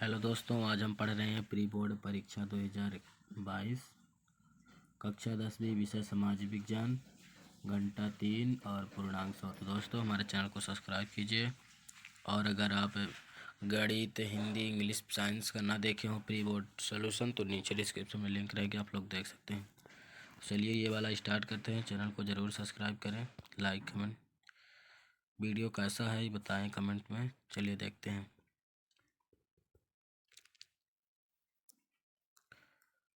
Hello दोस्तों, आज हम पढ़ रहे हैं प्री बोर्ड परीक्षा 2022 कक्षा 10वीं विषय समाज विज्ञान घंटा 3 और पूर्णांक 100। तो दोस्तों हमारे चैनल को सब्सक्राइब कीजिए और अगर आप गणित, हिंदी, इंग्लिश, साइंस का ना देखे हो प्री बोर्ड सॉल्यूशन तो नीचे डिस्क्रिप्शन में लिंक रहेगी, आप लोग देख सकते हैं। चलिए ये वाला स्टार्ट करते हैं। चैनल को ज़रूर सब्सक्राइब करें, लाइक कमेंट। वीडियो कैसा है बताएँ कमेंट में। चलिए देखते हैं।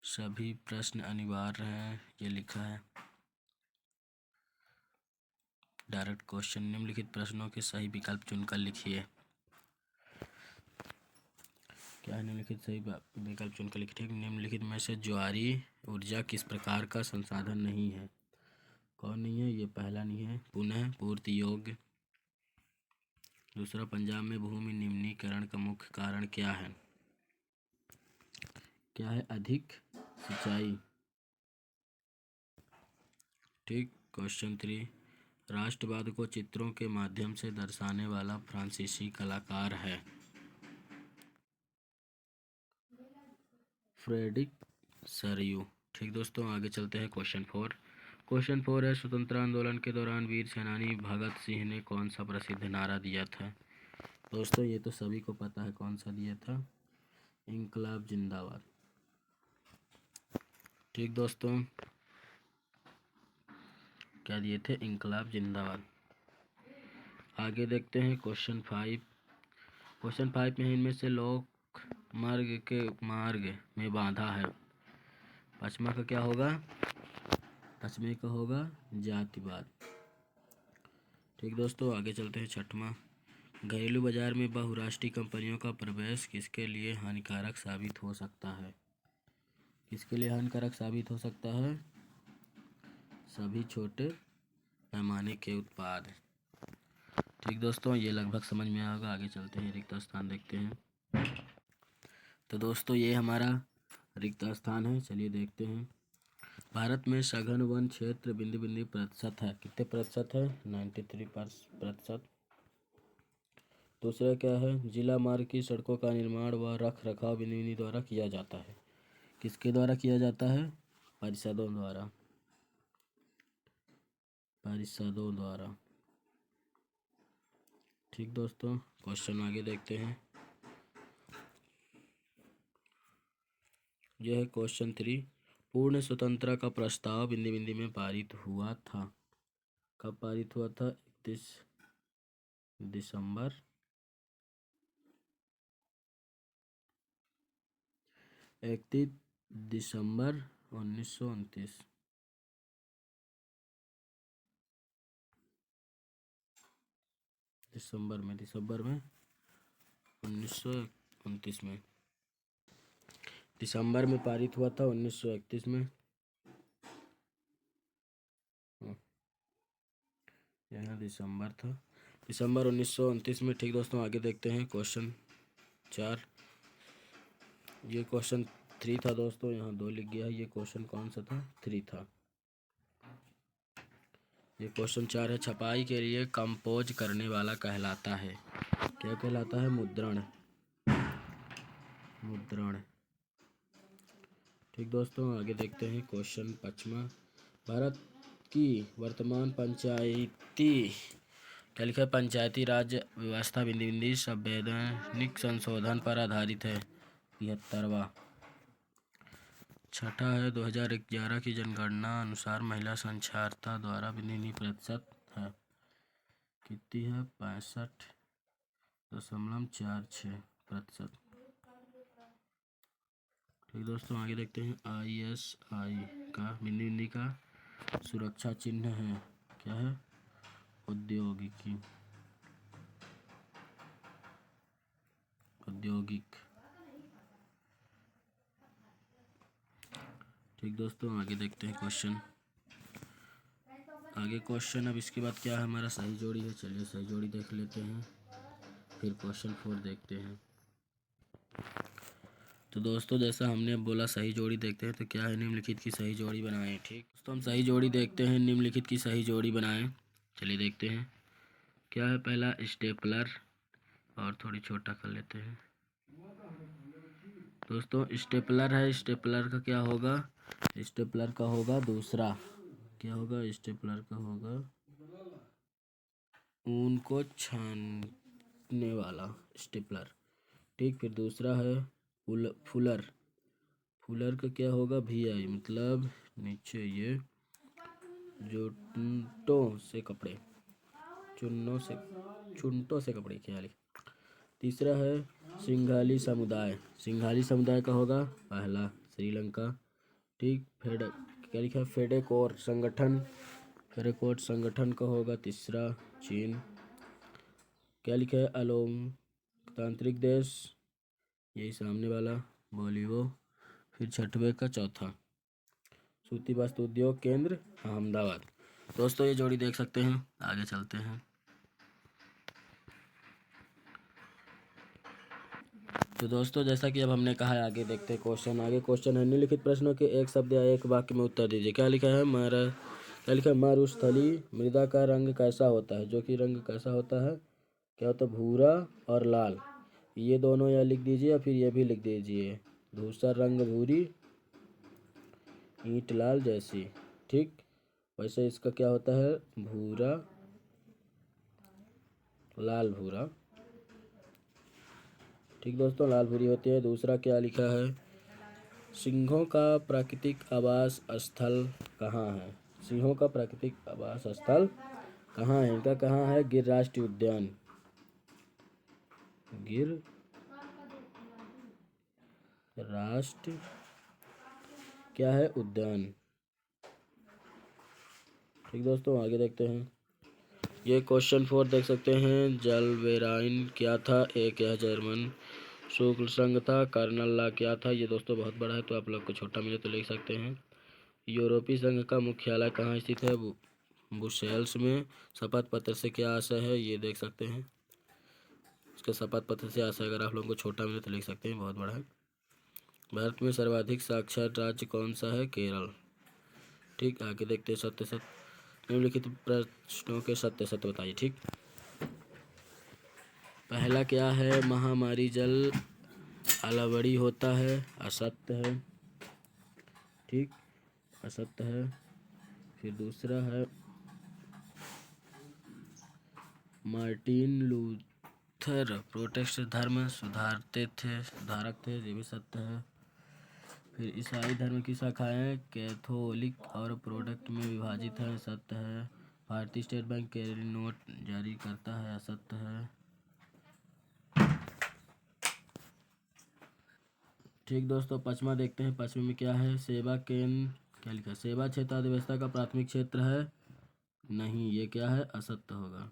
सभी प्रश्न अनिवार्य हैं, ये लिखा है। Direct question. निम्नलिखित प्रश्नों के सही विकल्प चुनकर लिखिए। क्या है? निम्नलिखित सही विकल्प चुनकर लिखिए। ठीक, निम्नलिखित में से ज्वारी ऊर्जा किस प्रकार का संसाधन नहीं है? कौन नहीं है? ये पहला नहीं है। पुनः पूर्ति योग्य। दूसरा, पंजाब में भूमि निम्नीकरण का मुख्य कारण क्या है? क्या है? अधिक सिंचाई। ठीक। क्वेश्चन 3, राष्ट्रवाद को चित्रों के माध्यम से दर्शाने वाला फ्रांसीसी कलाकार है? फ्रेडरिक सरियू। ठीक दोस्तों, आगे चलते हैं। क्वेश्चन 4। क्वेश्चन 4 है, स्वतंत्रता आंदोलन के दौरान वीर सेनानी भगत सिंह ने कौन सा प्रसिद्ध नारा दिया था? दोस्तों ये तो सभी को पता है कौन सा दिया था। इंकलाब जिंदाबाद। ठीक दोस्तों, क्या दिए थे? इंकलाब जिंदाबाद। आगे देखते हैं क्वेश्चन 5। क्वेश्चन 5 में इनमें से लोक मार्ग के मार्ग में बाधा है। पचमा का क्या होगा? पचमे का होगा जातिवाद। ठीक दोस्तों, आगे चलते हैं। छठवां, घरेलू बाजार में बहुराष्ट्रीय कंपनियों का प्रवेश किसके लिए हानिकारक साबित हो सकता है? किसके लिए हानिकारक साबित हो सकता है? सभी छोटे पैमाने के उत्पाद। ठीक दोस्तों, ये लगभग समझ में आएगा। आगे चलते हैं, रिक्त स्थान देखते हैं। तो दोस्तों ये हमारा रिक्त स्थान है। चलिए देखते हैं। भारत में सघन वन क्षेत्र बिंदु प्रतिशत है। कितने प्रतिशत है? 93%। दूसरा क्या है? जिला मार्ग की सड़कों का निर्माण व रख रखाव बिंदु द्वारा किया जाता है। किसके द्वारा किया जाता है? परिषदों द्वारा। परिषदों द्वारा। ठीक दोस्तों, क्वेश्चन आगे देखते हैं। यह है क्वेश्चन 3। पूर्ण स्वतंत्रता का प्रस्ताव बिंदु में पारित हुआ था। कब पारित हुआ था? 31 दिसंबर 31 दिसंबर 1929। दिसंबर में 1929 में। दिसंबर में पारित हुआ था 1931 में। यह दिसंबर था, दिसंबर 1929 में। ठीक दोस्तों, आगे देखते हैं क्वेश्चन 4। ये क्वेश्चन 3 था दोस्तों, यहाँ 2 लिख गया है। ये क्वेश्चन कौन सा था? 3 था। ये क्वेश्चन 4 है, छपाई के लिए कंपोज करने वाला कहलाता है। क्या कहलाता है? मुद्रण। मुद्रण। ठीक दोस्तों, आगे देखते हैं क्वेश्चन 5। भारत की वर्तमान पंचायती क्या लिखा है? पंचायती राज व्यवस्था बिंदु संवैधानिक संशोधन पर आधारित है। 75वां। छठा है, 2011 की जनगणना अनुसार महिला साक्षरता दर प्रतिशत है। कितनी है? 65.46%। ठीक दोस्तों, आगे देखते हैं। ISI का बिंदु का सुरक्षा चिन्ह है। क्या है? औद्योगिकी। औद्योगिक। ठीक दोस्तों, आगे देखते हैं क्वेश्चन। आगे क्वेश्चन अब इसके बाद क्या है? हमारा सही जोड़ी है। चलिए सही जोड़ी देख लेते हैं, फिर क्वेश्चन 4 देखते हैं। तो दोस्तों जैसा हमने अब बोला सही जोड़ी देखते हैं, तो क्या है? निम्नलिखित की सही जोड़ी बनाएं। ठीक दोस्तों, हम सही जोड़ी देखते हैं। निम्नलिखित की सही जोड़ी बनाएं। चलिए देखते हैं क्या है। पहला, स्टेपलर, और थोड़ी छोटा कर लेते हैं। दोस्तों स्टेपलर है, स्टेपलर का क्या होगा? स्टेपलर का होगा दूसरा, क्या होगा? स्टेपलर का होगा ऊन को छानने वाला स्टेपलर। ठीक, फिर दूसरा है फुलर। फुलर का क्या होगा? VI, मतलब नीचे ये जो चुनटों से कपड़े ख्याली। तीसरा है सिंघाली समुदाय। सिंघाली समुदाय का होगा पहला श्रीलंका। ठीक, क्या लिखा है? फेडेकोर संगठन। फेडेकोर संगठन का होगा तीसरा चीन। क्या लिखा है? अलोकतांत्रिक देश, यही सामने वाला बोलिवो। फिर छठवें का चौथा सूती वस्त्र उद्योग केंद्र अहमदाबाद। दोस्तों ये जोड़ी देख सकते हैं। आगे चलते हैं। तो दोस्तों जैसा कि अब हमने कहा है, आगे देखते हैं क्वेश्चन। आगे क्वेश्चन है, निम्नलिखित प्रश्नों के एक शब्द या एक वाक्य में उत्तर दीजिए। क्या लिखा है? क्या लिखा है? मरुस्थली मृदा का रंग कैसा होता है? जो कि रंग कैसा होता है? क्या होता है? भूरा और लाल। ये दोनों या लिख दीजिए या फिर ये भी लिख दीजिए। धूसर रंग भूरी, ईंट लाल जैसी। ठीक, वैसे इसका क्या होता है? भूरा, लाल भूरा। ठीक दोस्तों, लाल भूरी होती है। दूसरा क्या लिखा है? सिंहों का प्राकृतिक आवास स्थल कहाँ है? सिंहों का प्राकृतिक आवास स्थल कहाँ है? इनका कहाँ है? गिर राष्ट्रीय उद्यान। गिर राष्ट्र क्या है? उद्यान। ठीक दोस्तों, आगे देखते हैं। ये क्वेश्चन 4 देख सकते हैं। जलवेराइन क्या था? एक यह जर्मन शुक्ल संघ था। कर्नल ला क्या था? ये दोस्तों बहुत बड़ा है, तो आप लोग को छोटा मिले तो लिख सकते हैं। यूरोपीय संघ का मुख्यालय कहाँ स्थित है? ब्रुसेल्स में। शपथ पत्र से क्या आशय है? ये देख सकते हैं। इसका शपथ पत्र से आशय अगर आप लोगों को छोटा मिले तो लिख सकते हैं, बहुत बड़ा है। भारत में सर्वाधिक साक्षर राज्य कौन सा है? केरल। ठीक, आगे देखते हैं। सत्य सत्य निम्नलिखित प्रश्नों के सत्य सत्य बताइए। ठीक, पहला क्या है? महामारी जल अलवड़ी होता है, असत्य है। ठीक, असत्य है। फिर दूसरा है मार्टिन लूथर प्रोटेस्टेंट धर्म सुधारक थे, ये भी सत्य है। फिर ईसाई धर्म की शाखाएं कैथोलिक और प्रोटेस्टेंट में विभाजित है, सत्य है। भारतीय स्टेट बैंक कैरी नोट जारी करता है, असत्य है। ठीक दोस्तों, पचमा देखते हैं। पचमे में क्या है? सेवा केंद्र, क्या लिखा है? सेवा क्षेत्र अर्थव्यवस्था का प्राथमिक क्षेत्र है, नहीं। ये क्या है? असत्य होगा,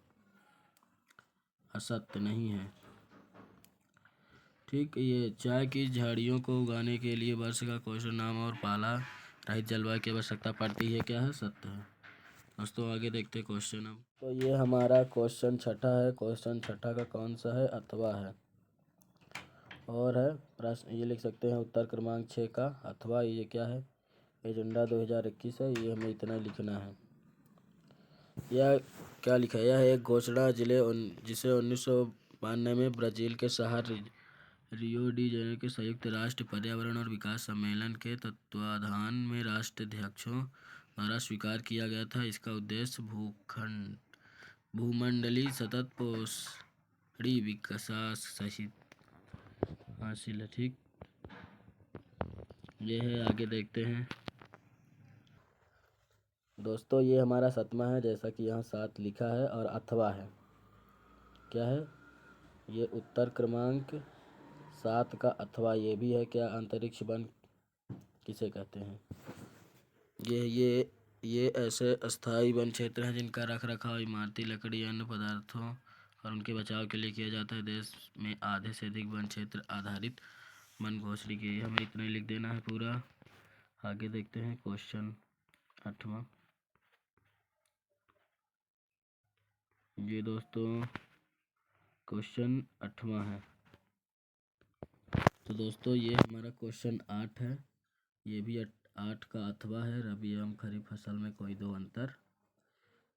असत्य नहीं है। ठीक, ये चाय की झाड़ियों को उगाने के लिए वर्ष का क्वेश्चन नाम और पाला रहित जलवायु की आवश्यकता पड़ती है, क्या है? सत्य है। दोस्तों आगे देखते हैं क्वेश्चन। अब तो ये हमारा क्वेश्चन छठा है। क्वेश्चन छठा का कौन सा है? अथवा है। और है प्रश्न, ये लिख सकते हैं उत्तर क्रमांक 6 का अथवा। ये क्या है? एजेंडा 2021 है, ये हमें इतना लिखना है। यह क्या लिखा है? यह एक घोषणा जिसे 1992 में ब्राज़ील के शहर रियो डी जेनेरो के संयुक्त राष्ट्र पर्यावरण और विकास सम्मेलन के तत्वाधान में राष्ट्राध्यक्षों द्वारा स्वीकार किया गया था। इसका उद्देश्य भूमंडलीय सतत पोषणी विकास हासिल है। ठीक, ये है। आगे देखते हैं दोस्तों, ये हमारा सतमा है, जैसा कि यहाँ 7 लिखा है, और अथवा है। क्या है? ये उत्तर क्रमांक 7 का अथवा। ये भी है क्या? अंतरिक्ष वन किसे कहते हैं? ये ऐसे अस्थायी वन क्षेत्र हैं जिनका रख रखाव इमारती लकड़ी अन्य पदार्थों और उनके बचाव के लिए किया जाता है। देश में आधे से अधिक वन क्षेत्र आधारित वन घोषणा की। हमें इतना ही लिख देना है पूरा। आगे देखते हैं क्वेश्चन 8वां। ये दोस्तों क्वेश्चन 8वां है। तो दोस्तों ये हमारा क्वेश्चन 8 है। ये भी 8 का अथवा है। रबी एवं खरीफ फसल में कोई दो अंतर।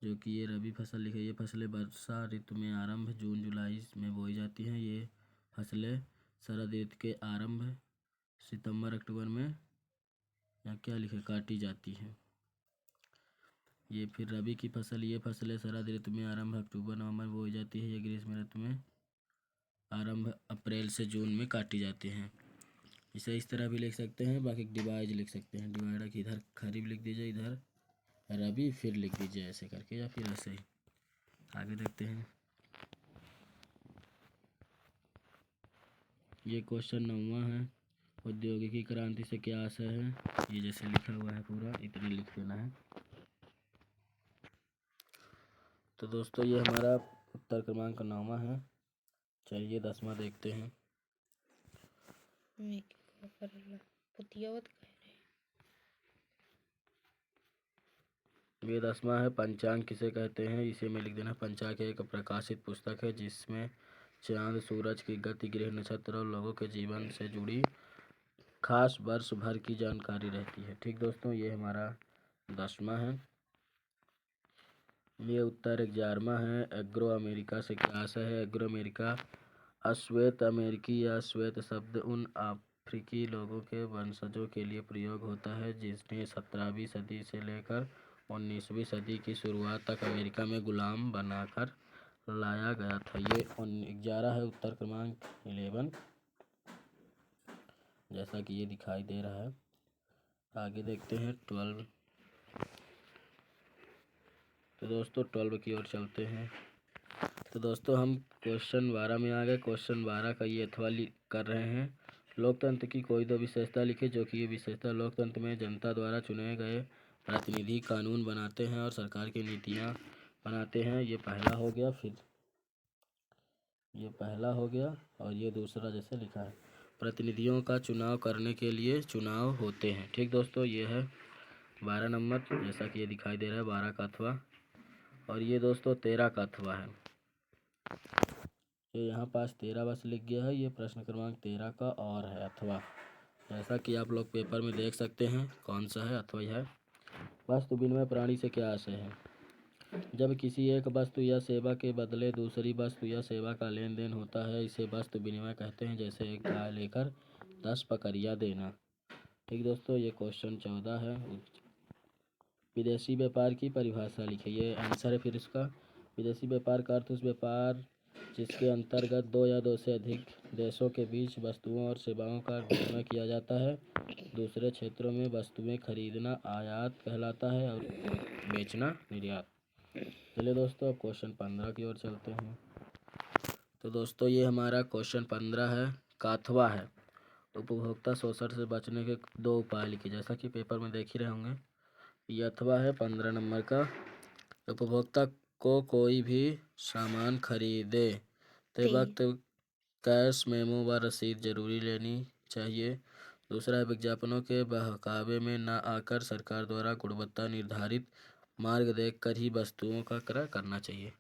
जो कि ये रबी फसल लिखे, ये फसलें वर्षा ऋतु में आरंभ जून जुलाई में बोई जाती हैं। ये फसलें शरद ऋतु के आरंभ सितंबर अक्टूबर में या क्या लिखे काटी जाती है। ये फिर रबी की फसल, ये फसलें शरद ऋतु में आरंभ अक्टूबर नवंबर में बोई जाती है। ये ग्रीष्म ऋतु में आरंभ अप्रैल से जून में काटी जाती हैं। इसे इस तरह भी लिख सकते हैं, बाकी डिवाइड लिख सकते हैं। डिवाइडर की इधर खरीफ लिख दीजिए, इधर रबी फिर लिख दीजिए ऐसे करके, या फिर ऐसे ही। आगे देखते हैं। ये क्वेश्चन 9वां है। औद्योगिकी क्रांति से क्या आशय है, ये जैसे लिखा हुआ है पूरा इतने लिख देना है। तो दोस्तों ये हमारा उत्तर क्रमांक 9वां है। चलिए 10वां देखते हैं। ये 10वां है। पंचांग किसे कहते हैं, इसे में लिख देना। पंचांग एक प्रकाशित पुस्तक है जिसमें चांद सूरज की गति, ग्रह नक्षत्र और लोगों के जीवन से जुड़ी खास वर्ष भर की जानकारी रहती है। ठीक दोस्तों, ये हमारा 10वां है। ये उत्तर 11वां है। एग्रो अमेरिका से क्या आशय है। एग्रो अमेरिका अश्वेत अमेरिकी या श्वेत शब्द उन अफ्रीकी लोगों के वंशजों के लिए प्रयोग होता है जिन्हें 17वीं सदी से लेकर 19वीं सदी की शुरुआत तक अमेरिका में गुलाम बनाकर लाया गया था। ये 11 है, उत्तर क्रमांक 11, जैसा कि ये दिखाई दे रहा है। आगे देखते हैं 12। तो दोस्तों 12 की ओर चलते हैं। तो दोस्तों हम क्वेश्चन 12 में आ गए। क्वेश्चन 12 का ये अथवा कर रहे हैं। लोकतंत्र की कोई दो विशेषता लिखे जो कि ये विशेषता लोकतंत्र में जनता द्वारा चुने गए प्रतिनिधि कानून बनाते हैं और सरकार की नीतियाँ बनाते हैं। ये पहला हो गया, फिर ये पहला हो गया और ये दूसरा जैसे लिखा है। प्रतिनिधियों का चुनाव करने के लिए चुनाव होते हैं। ठीक दोस्तों, ये है 12 नंबर, जैसा कि ये दिखाई दे रहा है 12 का अथवा। और ये दोस्तों 13 का अथवा है। ये यहाँ पास 13 बस लिख गया है, ये प्रश्न क्रमांक 13 का और है अथवा, जैसा कि आप लोग पेपर में देख सकते हैं कौन सा है अथवा है। वस्तु विनिमय प्रणाली से क्या आशय है। जब किसी एक वस्तु या सेवा के बदले दूसरी वस्तु या सेवा का लेन देन होता है, इसे वस्तु विनिमय कहते हैं। जैसे एक गाय लेकर 10 बकरियां देना। ठीक दोस्तों, ये क्वेश्चन 14 है। विदेशी व्यापार की परिभाषा लिखिए, ये आंसर है फिर इसका। विदेशी व्यापार का अर्थ उस व्यापार जिसके अंतर्गत दो या दो से अधिक देशों के बीच वस्तुओं और सेवाओं का विनिमय किया जाता है। दूसरे क्षेत्रों में वस्तुएं खरीदना आयात कहलाता है और बेचना निर्यात। चलिए दोस्तों अब क्वेश्चन 15 की ओर चलते हैं। तो दोस्तों ये हमारा क्वेश्चन 15 है, काथवा है। उपभोक्ता शोषण से बचने के 2 उपाय लिखिए, जैसा कि पेपर में देख ही रहे होंगे। ये अथवा है 15 नंबर का। उपभोक्ता को कोई भी सामान खरीदे ते वक्त कैश मेमो व रसीद जरूरी लेनी चाहिए। दूसरा है विज्ञापनों के बहकावे में न आकर सरकार द्वारा गुणवत्ता निर्धारित मार्ग देखकर ही वस्तुओं का क्रय करना चाहिए।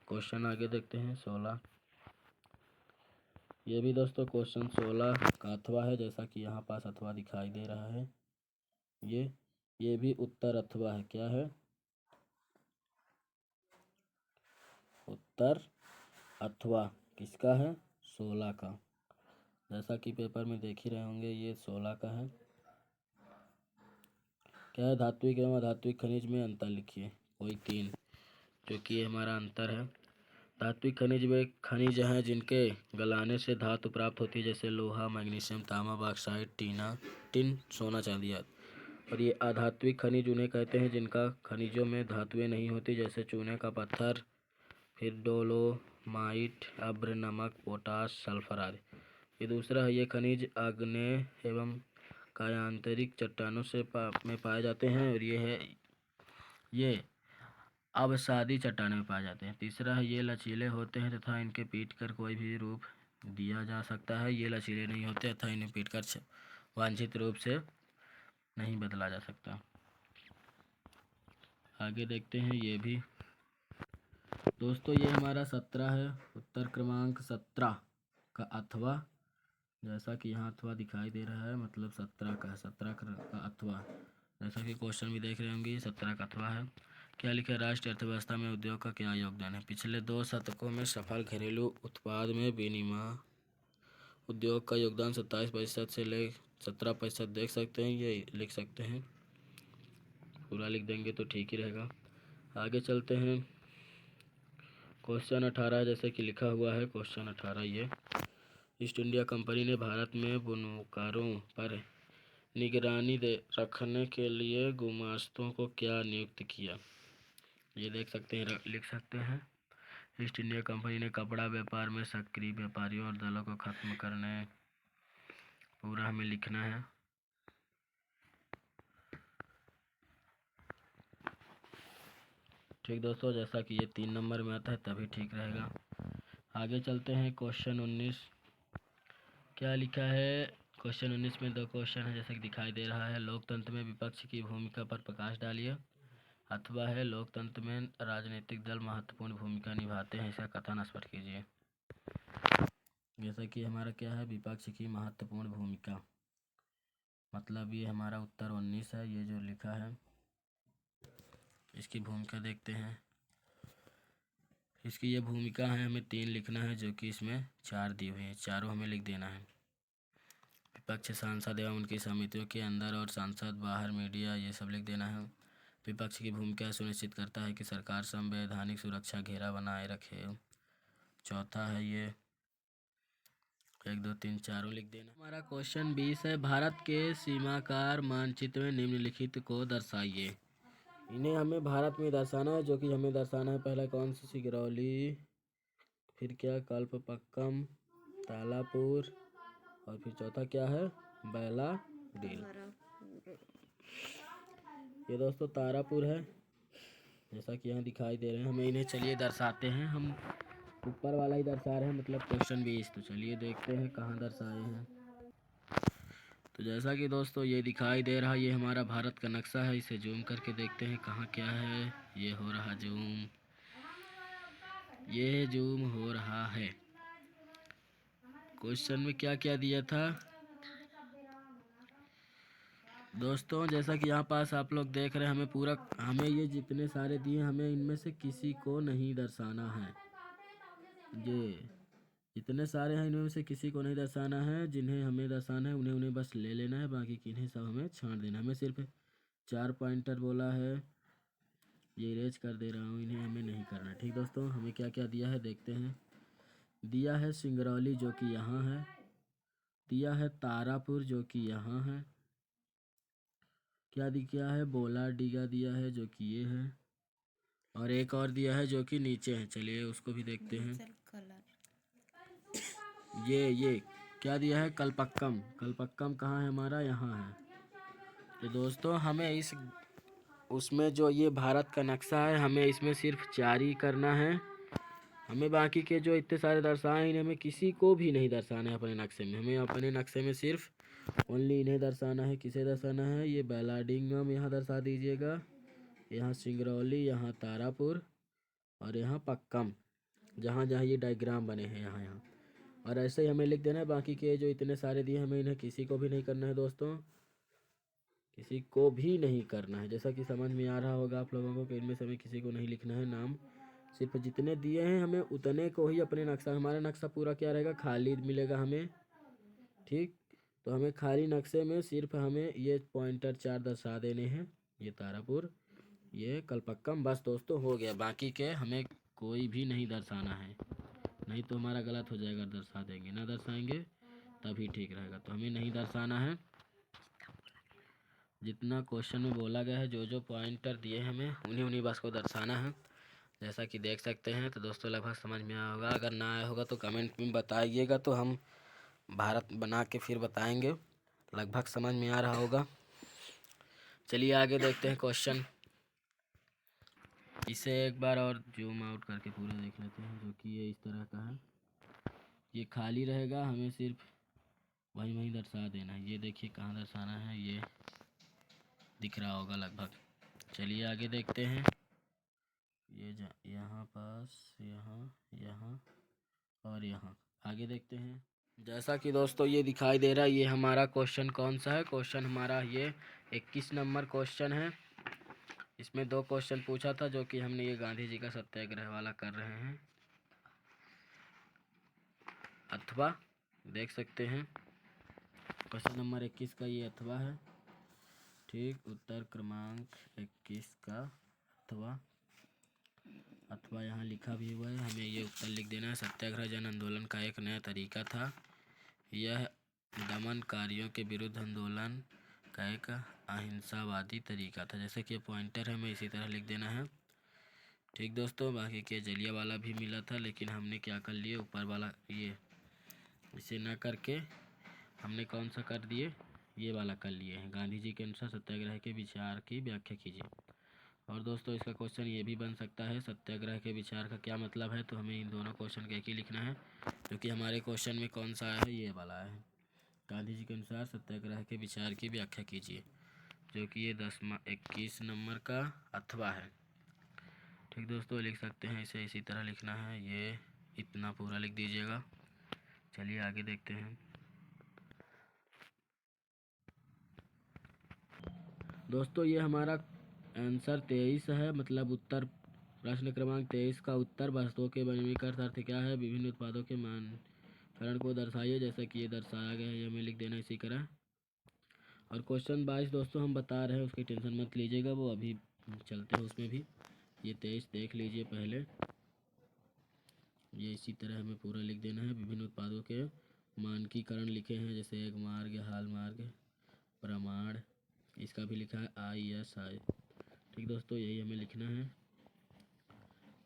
क्वेश्चन आगे देखते हैं 16। ये भी दोस्तों क्वेश्चन 16 का अथवा है, जैसा कि यहाँ पास अथवा दिखाई दे रहा है। ये भी उत्तर अथवा है। क्या है, उत्तर अथवा किसका है, 16 का। जैसा कि पेपर में देख ही रहे होंगे ये 16 का है। क्या है, धात्विक एवं अधात्विक खनिज में अंतर लिखिए कोई 3, जो कि ये हमारा अंतर है। धात्विक खनिज वे खनिज हैं जिनके गलाने से धातु प्राप्त होती है, जैसे लोहा, मैग्नीशियम, तांबा, बॉक्साइट, टिन, सोना, चांदी आदि। और ये अधात्विक खनिज उन्हें कहते हैं जिनका खनिजों में धातुएं नहीं होती, जैसे चूने का पत्थर, फिर डोलोमाइट, अभ्र, नमक, पोटाश, सल्फर आदि। ये दूसरा है, ये खनिज आग्नेय एवं कायांतरिक चट्टानों में पाए जाते हैं। और ये अवसादी चट्टानों में पाए जाते हैं। तीसरा है, ये लचीले होते हैं तथा इनके पीट कर कोई भी रूप दिया जा सकता है। ये लचीले नहीं होते तथा इन्हें पीट कर वांछित रूप से नहीं बदला जा सकता। आगे देखते हैं ये भी दोस्तों, ये हमारा 17 है, उत्तर क्रमांक 17 का अथवा, जैसा कि यहाँ अथवा दिखाई दे रहा है, मतलब 17 का है, 17 का अथवा, जैसा कि क्वेश्चन भी देख रहे होंगे, ये 17 का अथवा है। क्या लिखा है, राष्ट्रीय अर्थव्यवस्था में उद्योग का क्या योगदान है। पिछले 2 शतकों में सफल घरेलू उत्पाद में विनिर्माण उद्योग का योगदान 27% से 17% देख सकते हैं, ये लिख सकते हैं। पूरा लिख देंगे तो ठीक ही रहेगा। आगे चलते हैं। क्वेश्चन 18 जैसे कि लिखा हुआ है, क्वेश्चन 18 ये, ईस्ट इंडिया कंपनी ने भारत में बुनकरों पर निगरानी रखने के लिए गुमास्तों को क्या नियुक्त किया? ये देख सकते हैं, लिख सकते हैं। ईस्ट इंडिया कंपनी ने कपड़ा व्यापार में सक्रिय व्यापारियों और दलों को खत्म करने, पूरा हमें लिखना है। ठीक दोस्तों, जैसा कि ये 3 नंबर में आता है तभी ठीक रहेगा। आगे चलते हैं। क्वेश्चन 19 क्या लिखा है? क्वेश्चन 19 में 2 क्वेश्चन है जैसे कि दिखाई दे रहा है। लोकतंत्र में विपक्ष की भूमिका पर प्रकाश डालिए। अथवा है लोकतंत्र में राजनीतिक दल महत्वपूर्ण भूमिका निभाते हैं, इसका कथन स्पष्ट कीजिए। जैसा कि हमारा क्या है, विपक्ष की महत्वपूर्ण भूमिका, मतलब ये हमारा उत्तर 19 है। ये जो लिखा है इसकी भूमिका देखते हैं। इसकी ये भूमिका है, हमें 3 लिखना है, जो कि इसमें 4 दी हुई है, चारों हमें लिख देना है। विपक्ष सांसद एवं उनकी समितियों के अंदर और सांसद बाहर, मीडिया, ये सब लिख देना है। विपक्ष की भूमिका सुनिश्चित करता है कि सरकार संवैधानिक सुरक्षा घेरा बनाए रखे। चौथा है ये, 1 2 3 चारों लिख देना। हमारा क्वेश्चन 20 है, भारत के सीमाकार मानचित्र में निम्नलिखित को दर्शाइए। इन्हें हमें भारत में दर्शाना है, जो कि हमें दर्शाना है। पहला कौन सी? सिंगरौली, फिर क्या? कल्पक्कम, तालापुर, और फिर चौथा क्या है? बैलाडील। ये दोस्तों तारापुर है, जैसा कि यहाँ दिखाई दे रहे हैं। हमें इन्हें चलिए दर्शाते हैं। हम ऊपर वाला ही दर्शा रहे हैं, मतलब क्वेश्चन 20। तो चलिए देखते हैं कहाँ दर्शाए हैं। तो जैसा कि दोस्तों ये दिखाई दे रहा है, ये हमारा भारत का नक्शा है। इसे जूम करके देखते हैं कहाँ क्या है। ये हो रहा जूम, ये जूम हो रहा है। क्वेश्चन में क्या क्या दिया था दोस्तों? जैसा कि यहाँ पास आप लोग देख रहे हैं, हमें ये जितने सारे दिए, हमें इनमें से किसी को नहीं दर्शाना है। ये जितने सारे हैं इनमें से किसी को नहीं दर्शाना है। जिन्हें हमें दर्शाना है उन्हें बस ले लेना है, बाकी किन्हें सब हमें छांट देना है। हमें सिर्फ 4 पॉइंटर बोला है, ये इरेज कर दे रहा हूँ, इन्हें हमें नहीं करना। ठीक दोस्तों, हमें क्या क्या दिया है देखते हैं। दिया है सिंगरौली, जो कि यहाँ है। दिया है तारापुर, जो कि यहाँ है। क्या दिया है? बोलाडीगा दिया है, जो कि ये है। और एक और दिया है जो कि नीचे है, चलिए उसको भी देखते हैं। ये क्या दिया है? कल्पक्कम। कल्पक्कम कहाँ है हमारा? यहाँ है। तो दोस्तों हमें उसमें जो ये भारत का नक्शा है, हमें इसमें सिर्फ 4 ही करना है। हमें बाकी के जो इतने सारे दर्शाए इन्हें हमें किसी को भी नहीं दर्शाना है अपने नक्शे में। हमें अपने नक्शे में सिर्फ ओनली इन्हें दर्शाना है। किसे दर्शाना है? ये बैलाडिंगम यहाँ दर्शा दीजिएगा, यहाँ सिंगरौली, यहाँ तारापुर, और यहाँ पक्कम, जहाँ जहाँ ये डायग्राम बने हैं यहाँ यहाँ। और ऐसे ही हमें लिख देना है। बाकी के जो इतने सारे दिए हमें इन्हें किसी को भी नहीं करना है दोस्तों, किसी को भी नहीं करना है। जैसा कि समझ में आ रहा होगा आप लोगों को कि इनमें से हमें किसी को नहीं लिखना है नाम। सिर्फ जितने दिए हैं हमें उतने को ही अपने नक्शा, हमारा नक्शा पूरा क्या रहेगा? खाली मिलेगा हमें। ठीक, तो हमें खाली नक्शे में सिर्फ हमें ये पॉइंटर 4 दर्शा देने हैं। ये तारापुर, ये कल्पक्कम, बस दोस्तों हो गया। बाकी के हमें कोई भी नहीं दर्शाना है, नहीं तो हमारा गलत हो जाएगा। दर्शा देंगे, ना दर्शाएंगे तभी ठीक रहेगा। तो हमें नहीं दर्शाना है। जितना क्वेश्चन में बोला गया है, जो जो पॉइंटर दिए हमें उन्हीं बस को दर्शाना है। जैसा कि देख सकते हैं। तो दोस्तों लगभग समझ में आया होगा। अगर ना आया होगा तो कमेंट में बताइएगा, तो हम भारत बना के फिर बताएंगे। लगभग समझ में आ रहा होगा। चलिए आगे देखते हैं क्वेश्चन। इसे एक बार और जूम आउट करके पूरा देख लेते हैं, जो कि ये इस तरह का है। ये खाली रहेगा, हमें सिर्फ वहीं दर्शा देना है। ये देखिए कहाँ दर्शाना है, ये दिख रहा होगा लगभग। चलिए आगे देखते हैं। ये यहाँ पास, यहाँ और यहाँ। आगे देखते हैं। जैसा कि दोस्तों ये दिखाई दे रहा है, ये हमारा क्वेश्चन कौन सा है? क्वेश्चन हमारा ये 21 नंबर क्वेश्चन है। इसमें 2 क्वेश्चन पूछा था, जो कि हमने ये गांधी जी का सत्याग्रह वाला कर रहे हैं। अथवा देख सकते हैं क्वेश्चन नंबर 21 का ये अथवा है, ठीक। उत्तर क्रमांक 21 का अथवा अथवा यहाँ लिखा भी हुआ है, हमें ये उत्तर लिख देना है। सत्याग्रह जन आंदोलन का एक नया तरीका था। यह दमनकारियों के विरुद्ध आंदोलन का एक अहिंसावादी तरीका था। जैसे कि ये पॉइंटर है, हमें इसी तरह लिख देना है, ठीक दोस्तों। बाकी के जलियांवाला भी मिला था, लेकिन हमने क्या कर लिए, ऊपर वाला ये इसे ना करके हमने कौन सा कर दिए, ये वाला कर लिए हैं। गांधी जी के अनुसार सत्याग्रह के विचार की व्याख्या कीजिए। और दोस्तों इसका क्वेश्चन ये भी बन सकता है, सत्याग्रह के विचार का क्या मतलब है। तो हमें इन दोनों क्वेश्चन का एक ही लिखना है, क्योंकि हमारे क्वेश्चन में कौन सा आया है, ये वाला है। गांधी जी के अनुसार सत्याग्रह के विचार की व्याख्या कीजिए, जो कि ये 21 नंबर का अथवा है, ठीक दोस्तों। लिख सकते हैं इसे इसी तरह लिखना है, ये इतना पूरा लिख दीजिएगा। चलिए आगे देखते हैं। दोस्तों ये हमारा आंसर 23 है, मतलब उत्तर प्रश्न क्रमांक 23 का उत्तर वस्तुओं के वर्गीकरण का अर्थ क्या है, विभिन्न उत्पादों के मानकरण को दर्शाइए। जैसा कि ये दर्शाया गया है, ये हमें लिख देना इसी तरह। और क्वेश्चन 22 दोस्तों हम बता रहे हैं, उसकी टेंशन मत लीजिएगा, वो अभी चलते हैं उसमें भी। ये 23 देख लीजिए पहले, ये इसी तरह हमें पूरा लिख देना है। विभिन्न उत्पादों के मानकीकरण लिखे हैं, जैसे एक मार्ग, हाल मार्ग, प्रमाण, इसका भी लिखा है ISI, ठीक दोस्तों। यही हमें लिखना है।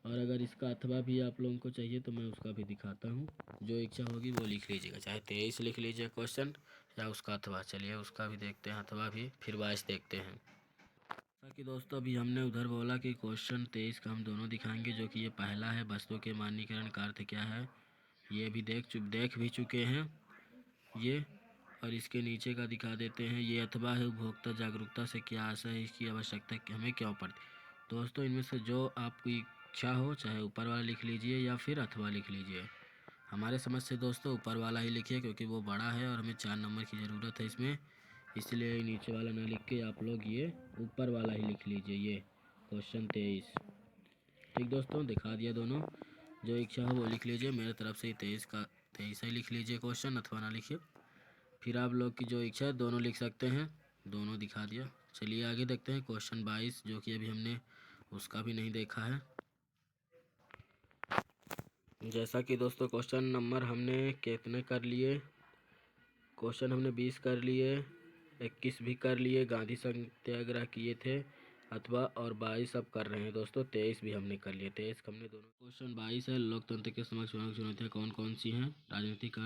और अगर इसका अथवा भी आप लोगों को चाहिए तो मैं उसका भी दिखाता हूँ, जो इच्छा होगी वो लिख लीजिएगा, चाहे 23 लिख लीजिए क्वेश्चन या उसका अथवा। चलिए उसका भी देखते हैं, अथवा भी, फिर 22 देखते हैं। जैसा कि दोस्तों अभी हमने उधर बोला कि क्वेश्चन 23 का हम दोनों दिखाएंगे, जो कि ये पहला है, वस्तु के मानकीकरण का अर्थ क्या है, ये भी देख भी चुके हैं ये। और इसके नीचे का दिखा देते हैं, ये अथवा है, उपभोक्ता जागरूकता से क्या आशय है, इसकी आवश्यकता हमें क्यों पड़ती। दोस्तों इनमें से जो आपकी इच्छा हो, चाहे ऊपर वाला लिख लीजिए या फिर अथवा लिख लीजिए। हमारे समझ से दोस्तों ऊपर वाला ही लिखिए, क्योंकि वो बड़ा है और हमें 4 नंबर की ज़रूरत है इसमें, इसलिए नीचे वाला ना लिख के आप लोग ये ऊपर वाला ही लिख लीजिए, ये क्वेश्चन 23, ठीक दोस्तों। दिखा दिया दोनों, जो इच्छा हो वो लिख लीजिए। मेरे तरफ से 23 का 23 ही लिख लीजिए क्वेश्चन, अथवा ना लिखिए। फिर आप लोग की जो इच्छा है दोनों लिख सकते हैं, दोनों दिखा दिया। चलिए आगे देखते हैं क्वेश्चन 22, जो कि अभी हमने उसका भी नहीं देखा है। जैसा कि दोस्तों क्वेश्चन नंबर हमने कितने कर लिए, क्वेश्चन हमने 20 कर लिए, 21 भी कर लिए, गांधी सत्याग्रह किए थे अथवा, और 22 अब कर रहे हैं दोस्तों, 23 भी हमने कर लिए। 23 हमने दोनों। क्वेश्चन 22 है, लोकतंत्र के समक्ष चुनौतियाँ कौन कौन सी हैं, राजनीतिक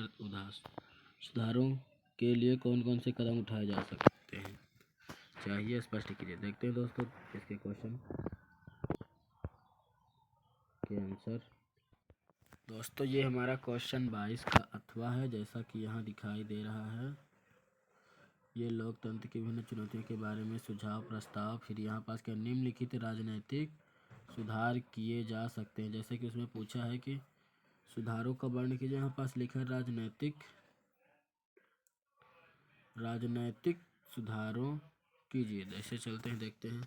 सुधारों के लिए कौन कौन से कदम उठाए जा सकते हैं, चाहिए स्पष्ट कीजिए। देखते हैं दोस्तों इसके क्वेश्चन के आंसर। दोस्तों ये हमारा क्वेश्चन 22 का अथवा है, जैसा कि यहाँ दिखाई दे रहा है। ये लोकतंत्र की विभिन्न चुनौतियों के बारे में सुझाव प्रस्ताव, फिर यहाँ पास क्या, निम्नलिखित राजनीतिक सुधार किए जा सकते हैं। जैसे कि उसमें पूछा है कि सुधारों का वर्णन कीजिए, यहाँ पास लिखा है राजनैतिक सुधारों कीजिए। ऐसे चलते हैं, देखते हैं।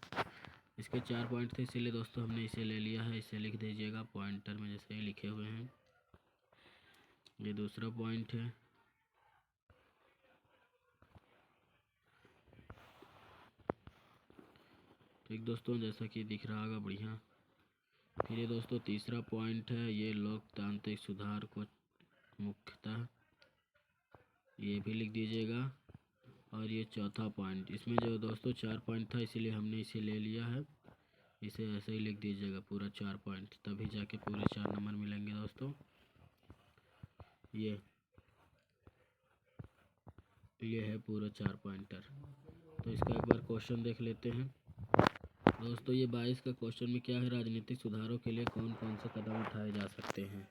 इसके 4 पॉइंट थे, इसीलिए दोस्तों हमने इसे ले लिया है, इसे लिख दीजिएगा पॉइंटर में जैसे ही लिखे हुए हैं। ये दूसरा पॉइंट है, ठीक दोस्तों, जैसा कि दिख रहा होगा बढ़िया। फिर ये दोस्तों तीसरा पॉइंट है, ये लोकतांत्रिक सुधार को मुख्यतः, ये भी लिख दीजिएगा। और ये चौथा पॉइंट, इसमें जो दोस्तों 4 पॉइंट था, इसीलिए हमने इसे ले लिया है, इसे ऐसे ही लिख दीजिएगा पूरा 4 पॉइंट, तभी जाके पूरे 4 नंबर मिलेंगे दोस्तों। ये है पूरा 4 पॉइंटर। तो इसका एक बार क्वेश्चन देख लेते हैं दोस्तों। ये 22 का क्वेश्चन में क्या है, राजनीतिक सुधारों के लिए कौन कौन से कदम उठाए जा सकते हैं।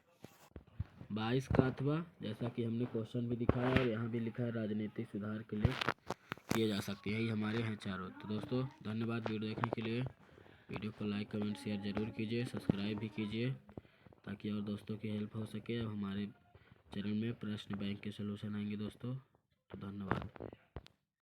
22 का अथवा, जैसा कि हमने क्वेश्चन भी दिखाया और यहाँ भी लिखा है, राजनीतिक सुधार के लिए किए जा सकते हैं, यही हमारे हैं चारों। तो दोस्तों धन्यवाद वीडियो देखने के लिए। वीडियो को लाइक कमेंट शेयर ज़रूर कीजिए, सब्सक्राइब भी कीजिए, ताकि और दोस्तों की हेल्प हो सके। अब हमारे चैनल में प्रश्न बैंक के सलूशन आएंगे दोस्तों। तो धन्यवाद।